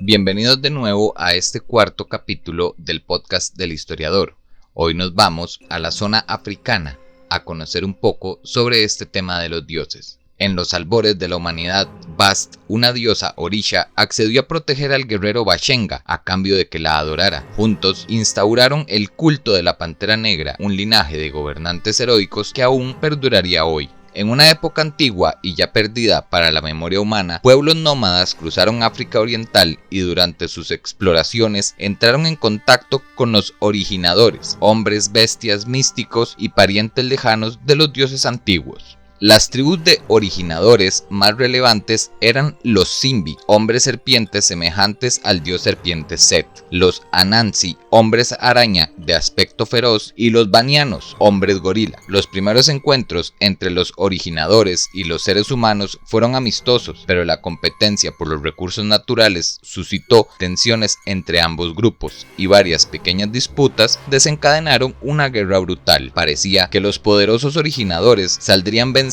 Bienvenidos de nuevo a este cuarto capítulo del podcast del historiador. Hoy nos vamos a la zona africana a conocer un poco sobre este tema de los dioses. En los albores de la humanidad, Bast, una diosa orisha, accedió a proteger al guerrero Bashenga a cambio de que la adorara. Juntos instauraron el culto de la Pantera Negra, un linaje de gobernantes heroicos que aún perduraría hoy. En una época antigua y ya perdida para la memoria humana, pueblos nómadas cruzaron África Oriental y durante sus exploraciones entraron en contacto con los originadores, hombres bestias místicos y parientes lejanos de los dioses antiguos. Las tribus de originadores más relevantes eran los Simbi, hombres serpientes semejantes al dios serpiente Set, los Anansi, hombres araña de aspecto feroz, y los Banianos, hombres gorila. Los primeros encuentros entre los originadores y los seres humanos fueron amistosos, pero la competencia por los recursos naturales suscitó tensiones entre ambos grupos, y varias pequeñas disputas desencadenaron una guerra brutal. Parecía que los poderosos originadores saldrían vencedores,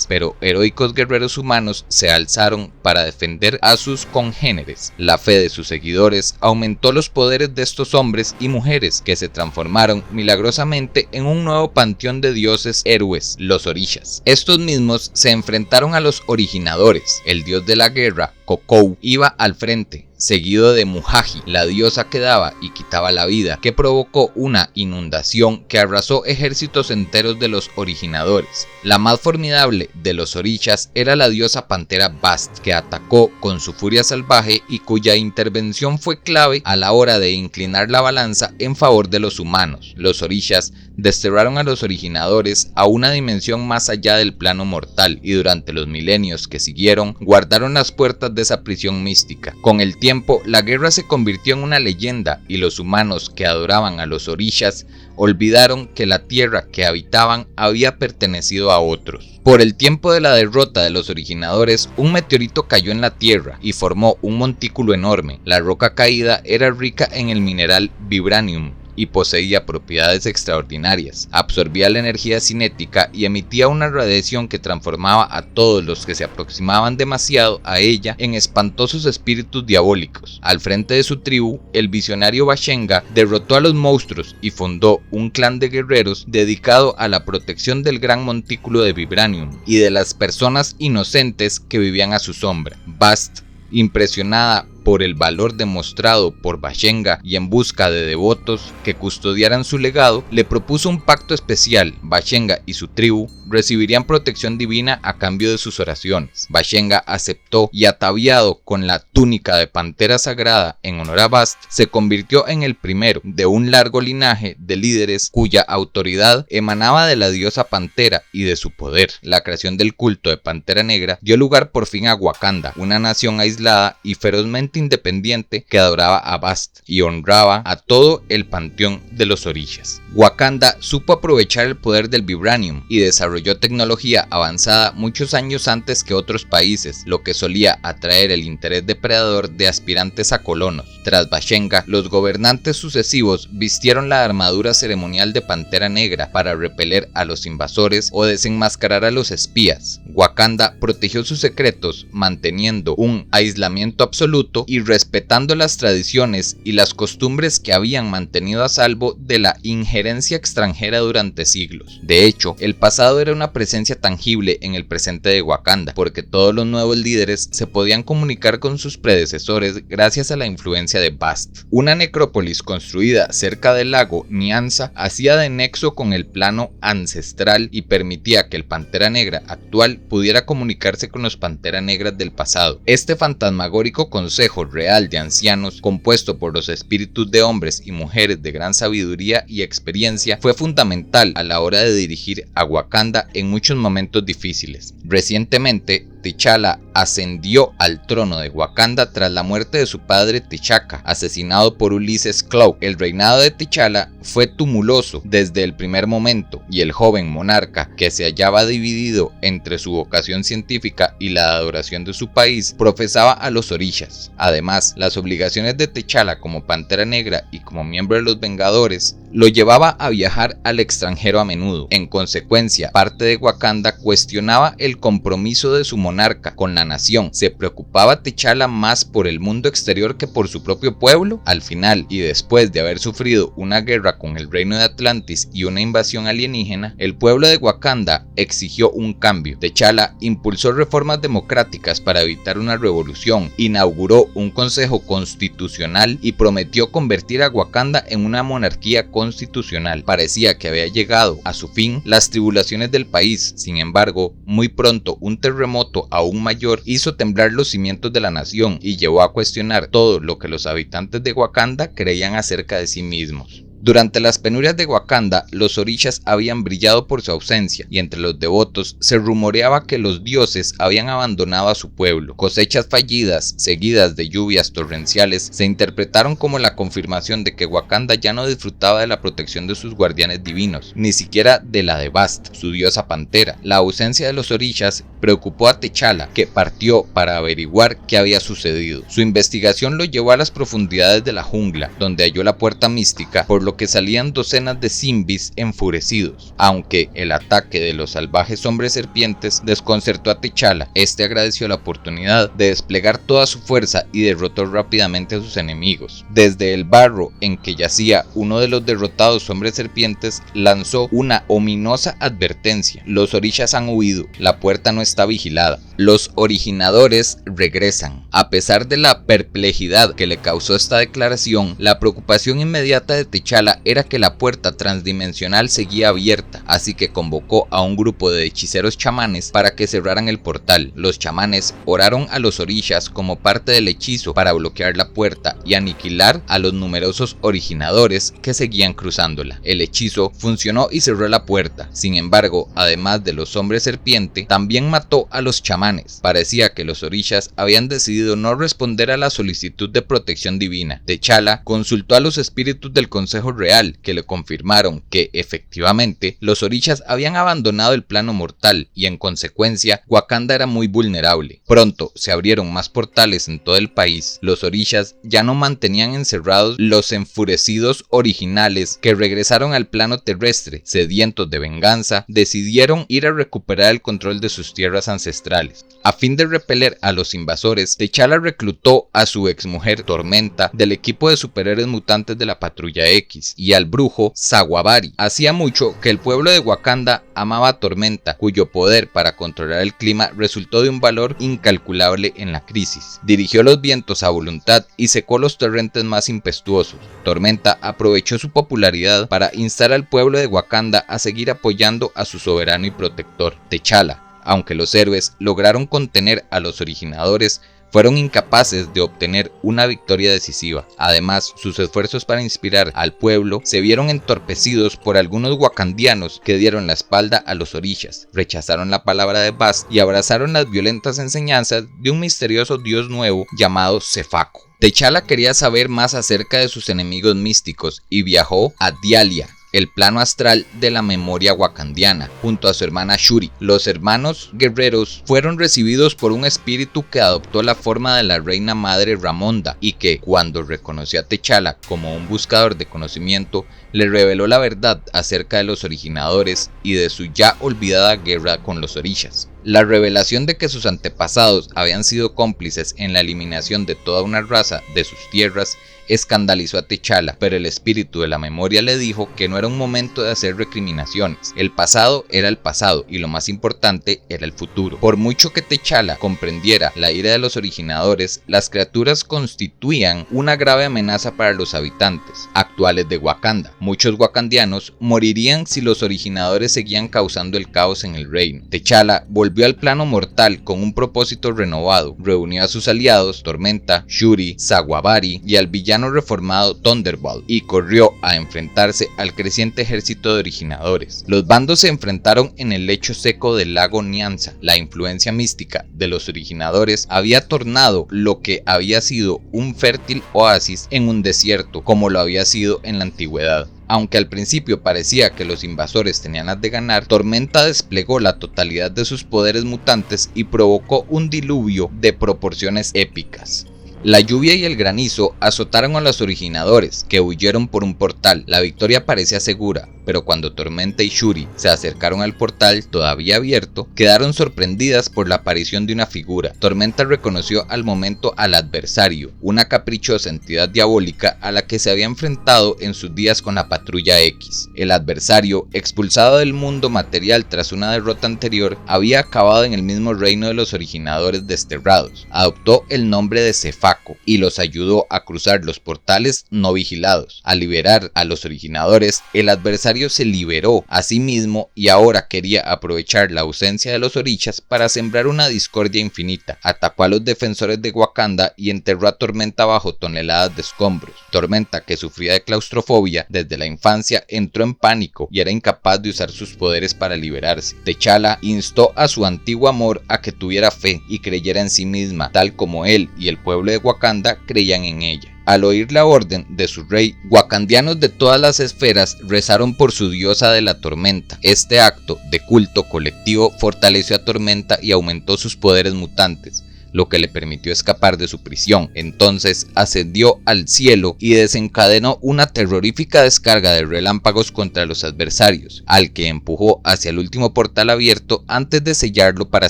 pero heroicos guerreros humanos se alzaron para defender a sus congéneres. La fe de sus seguidores aumentó los poderes de estos hombres y mujeres que se transformaron milagrosamente en un nuevo panteón de dioses héroes, los orishas. Estos mismos se enfrentaron a los originadores. El dios de la guerra, Kokou, iba al frente, seguido de Mujaji, la diosa que daba y quitaba la vida, que provocó una inundación que arrasó ejércitos enteros de los originadores. La más formidable de los orishas era la diosa pantera Bast, que atacó con su furia salvaje y cuya intervención fue clave a la hora de inclinar la balanza en favor de los humanos. Los orishas desterraron a los originadores a una dimensión más allá del plano mortal y durante los milenios que siguieron guardaron las puertas de esa prisión mística. Con el tiempo, la guerra se convirtió en una leyenda y los humanos que adoraban a los orishas olvidaron que la tierra que habitaban había pertenecido a otros. Por el tiempo de la derrota de los originadores, un meteorito cayó en la tierra y formó un montículo enorme. La roca caída era rica en el mineral vibranium y poseía propiedades extraordinarias. Absorbía la energía cinética y emitía una radiación que transformaba a todos los que se aproximaban demasiado a ella en espantosos espíritus diabólicos. Al frente de su tribu, el visionario Bashenga derrotó a los monstruos y fundó un clan de guerreros dedicado a la protección del gran montículo de vibranium y de las personas inocentes que vivían a su sombra. Bast, impresionada por el valor demostrado por Bashenga y en busca de devotos que custodiaran su legado, le propuso un pacto especial. Bashenga y su tribu recibirían protección divina a cambio de sus oraciones. Bashenga aceptó y, ataviado con la túnica de pantera sagrada en honor a Bast, se convirtió en el primero de un largo linaje de líderes cuya autoridad emanaba de la diosa pantera y de su poder. La creación del culto de Pantera Negra dio lugar por fin a Wakanda, una nación aislada y ferozmente independiente que adoraba a Bast y honraba a todo el panteón de los orishas. Wakanda supo aprovechar el poder del vibranium y desarrolló tecnología avanzada muchos años antes que otros países, lo que solía atraer el interés depredador de aspirantes a colonos. Tras Bashenga, los gobernantes sucesivos vistieron la armadura ceremonial de Pantera Negra para repeler a los invasores o desenmascarar a los espías. Wakanda protegió sus secretos manteniendo un aislamiento absoluto y respetando las tradiciones y las costumbres que habían mantenido a salvo de la injerencia extranjera durante siglos. De hecho, el pasado era una presencia tangible en el presente de Wakanda, porque todos los nuevos líderes se podían comunicar con sus predecesores gracias a la influencia de Bast. Una necrópolis construida cerca del lago Nyanza hacía de nexo con el plano ancestral y permitía que el Pantera Negra actual pudiera comunicarse con los Panteras Negras del pasado. Este fantasmagórico consejo real de ancianos, compuesto por los espíritus de hombres y mujeres de gran sabiduría y experiencia, fue fundamental a la hora de dirigir a Wakanda en muchos momentos difíciles. Recientemente, T'Challa ascendió al trono de Wakanda tras la muerte de su padre T'Chaka, asesinado por Ulysses Claw. El reinado de T'Challa fue tumultuoso desde el primer momento, y el joven monarca, que se hallaba dividido entre su vocación científica y la adoración de su país, profesaba a los orishas. Además, las obligaciones de T'Challa como Pantera Negra y como miembro de los Vengadores lo llevaba a viajar al extranjero a menudo. En consecuencia, parte de Wakanda cuestionaba el compromiso de su monarca con la nación. ¿Se preocupaba T'Challa más por el mundo exterior que por su propio pueblo? Al final, y después de haber sufrido una guerra con el reino de Atlantis y una invasión alienígena, el pueblo de Wakanda exigió un cambio. T'Challa impulsó reformas democráticas para evitar una revolución, inauguró un consejo constitucional y prometió convertir a Wakanda en una monarquía constitucional. Parecía que había llegado a su fin las tribulaciones del país. Sin embargo, muy pronto un terremoto aún mayor hizo temblar los cimientos de la nación y llevó a cuestionar todo lo que los habitantes de Wakanda creían acerca de sí mismos. Durante las penurias de Wakanda, los orishas habían brillado por su ausencia, y entre los devotos se rumoreaba que los dioses habían abandonado a su pueblo. Cosechas fallidas, seguidas de lluvias torrenciales, se interpretaron como la confirmación de que Wakanda ya no disfrutaba de la protección de sus guardianes divinos, ni siquiera de la de Bast, su diosa pantera. La ausencia de los orishas preocupó a T'Challa, que partió para averiguar qué había sucedido. Su investigación lo llevó a las profundidades de la jungla, donde halló la puerta mística, por lo que salían docenas de Simbis enfurecidos. Aunque el ataque de los salvajes hombres serpientes desconcertó a T'Challa, este agradeció la oportunidad de desplegar toda su fuerza y derrotó rápidamente a sus enemigos. Desde el barro en que yacía uno de los derrotados hombres serpientes, lanzó una ominosa advertencia: los orishas han huido, la puerta no está vigilada. Los originadores regresan. A pesar de la perplejidad que le causó esta declaración, la preocupación inmediata de T'Challa era que la puerta transdimensional seguía abierta, así que convocó a un grupo de hechiceros chamanes para que cerraran el portal. Los chamanes oraron a los orishas como parte del hechizo para bloquear la puerta y aniquilar a los numerosos originadores que seguían cruzándola. El hechizo funcionó y cerró la puerta. Sin embargo, además de los hombres serpiente, también mató a los chamanes. Parecía que los orishas habían decidido no responder a la solicitud de protección divina. T'Challa consultó a los espíritus del Consejo Real, que le confirmaron que efectivamente los orishas habían abandonado el plano mortal y en consecuencia Wakanda era muy vulnerable. Pronto se abrieron más portales en todo el país. Los orishas ya no mantenían encerrados los enfurecidos originales que regresaron al plano terrestre. Sedientos de venganza, decidieron ir a recuperar el control de sus tierras ancestrales. A fin de repeler a los invasores, T'Challa reclutó a su exmujer Tormenta del equipo de superhéroes mutantes de la Patrulla X y al brujo Sawabari. Hacía mucho que el pueblo de Wakanda amaba a Tormenta, cuyo poder para controlar el clima resultó de un valor incalculable en la crisis. Dirigió los vientos a voluntad y secó los torrentes más impetuosos. Tormenta aprovechó su popularidad para instar al pueblo de Wakanda a seguir apoyando a su soberano y protector, T'Challa. Aunque los héroes lograron contener a los originadores, fueron incapaces de obtener una victoria decisiva. Además, sus esfuerzos para inspirar al pueblo se vieron entorpecidos por algunos wakandianos que dieron la espalda a los orishas, rechazaron la palabra de Bast y abrazaron las violentas enseñanzas de un misterioso dios nuevo llamado Sefako. T'Challa quería saber más acerca de sus enemigos místicos y viajó a Dialia, el plano astral de la memoria wakandiana, junto a su hermana Shuri. Los hermanos guerreros fueron recibidos por un espíritu que adoptó la forma de la reina madre Ramonda y que, cuando reconoció a T'Challa como un buscador de conocimiento, le reveló la verdad acerca de los originadores y de su ya olvidada guerra con los orishas. La revelación de que sus antepasados habían sido cómplices en la eliminación de toda una raza de sus tierras escandalizó a T'Challa, pero el espíritu de la memoria le dijo que no era un momento de hacer recriminaciones. El pasado era el pasado y lo más importante era el futuro. Por mucho que T'Challa comprendiera la ira de los originadores, las criaturas constituían una grave amenaza para los habitantes actuales de Wakanda. Muchos wakandianos morirían si los originadores seguían causando el caos en el reino. T'Challa volvió al plano mortal con un propósito renovado. Reunió a sus aliados Tormenta, Shuri, Sawabari y al villano reformado Thunderbolt y corrió a enfrentarse al creciente ejército de originadores. Los bandos se enfrentaron en el lecho seco del lago Nyanza. La influencia mística de los originadores había tornado lo que había sido un fértil oasis en un desierto, como lo había sido en la antigüedad. Aunque al principio parecía que los invasores tenían las de ganar, Tormenta desplegó la totalidad de sus poderes mutantes y provocó un diluvio de proporciones épicas. La lluvia y el granizo azotaron a los originadores, que huyeron por un portal. La victoria parecía segura, pero cuando Tormenta y Shuri se acercaron al portal todavía abierto, quedaron sorprendidas por la aparición de una figura. Tormenta reconoció al momento al adversario, una caprichosa entidad diabólica a la que se había enfrentado en sus días con la Patrulla X. El adversario, expulsado del mundo material tras una derrota anterior, había acabado en el mismo reino de los originadores desterrados. Adoptó el nombre de Cefaco y los ayudó a cruzar los portales no vigilados. Al liberar a los originadores, el adversario se liberó a sí mismo y ahora quería aprovechar la ausencia de los Orishas para sembrar una discordia infinita. Atacó a los defensores de Wakanda y enterró a Tormenta bajo toneladas de escombros. Tormenta, que sufría de claustrofobia desde la infancia, entró en pánico y era incapaz de usar sus poderes para liberarse. T'Challa instó a su antiguo amor a que tuviera fe y creyera en sí misma, tal como él y el pueblo de Wakanda creían en ella. Al oír la orden de su rey, wakandianos de todas las esferas rezaron por su diosa de la tormenta. Este acto de culto colectivo fortaleció a Tormenta y aumentó sus poderes mutantes, lo que le permitió escapar de su prisión. Entonces ascendió al cielo y desencadenó una terrorífica descarga de relámpagos contra los adversarios, al que empujó hacia el último portal abierto antes de sellarlo para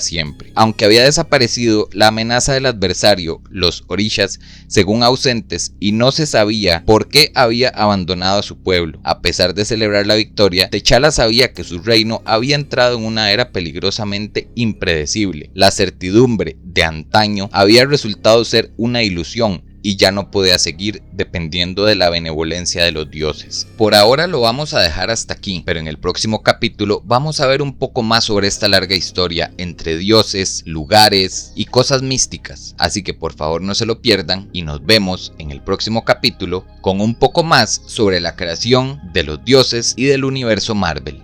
siempre. Aunque había desaparecido la amenaza del adversario, los Orishas, según ausentes, y no se sabía por qué había abandonado a su pueblo. A pesar de celebrar la victoria, T'Challa sabía que su reino había entrado en una era peligrosamente impredecible. La certidumbre de antaño había resultado ser una ilusión y ya no podía seguir dependiendo de la benevolencia de los dioses. Por ahora lo vamos a dejar hasta aquí, pero en el próximo capítulo vamos a ver un poco más sobre esta larga historia entre dioses, lugares y cosas místicas. Así que por favor no se lo pierdan y nos vemos en el próximo capítulo con un poco más sobre la creación de los dioses y del universo Marvel.